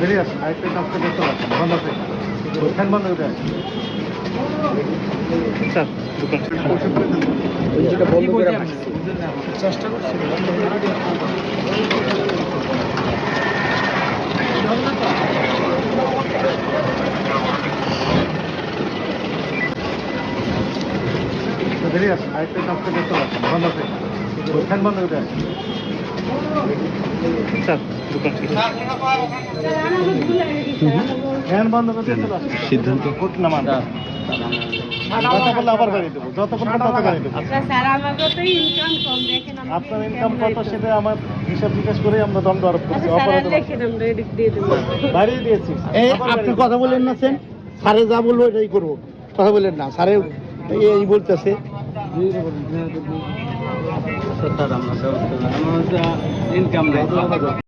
বেরিয়ে আসুন, আরেকটা কাজ করতে পারছেন, বন্ধ আছে, ফ্যান বন্ধ করে আসুন। স্যার যেটা বন্ধ করে চেষ্টা করছি বেরিয়ে আসুন, আরেকটা কাজ করতে পারছেন, বন্ধ আছে, ফ্যান বন্ধ করে আসুন। স্যার ফ্যান বন্ধ করে চলে আসুন। সিদ্ধান্ত কোট নামান যত বললে আবার বাড়িয়ে দেবো, যত বলবেন তত বাড়িয়ে দেবো। স্যার আমাকে তো ইনকাম কম দেখেন আপনার ইনকাম কত সেটা আমার হিসাব নিকাশ করে আমরা দণ্ড আরোপ করছি, অপরাধ লিখে দেন এদিক দিয়ে দেবো বাড়িয়ে দিয়েছি। এই আপনি কথা বলেন না স্যার, স্যারে যা বলবো এটাই করবো, কথা বলেন না, স্যারে এই বলতেছে স্যার আমরা ইনকাম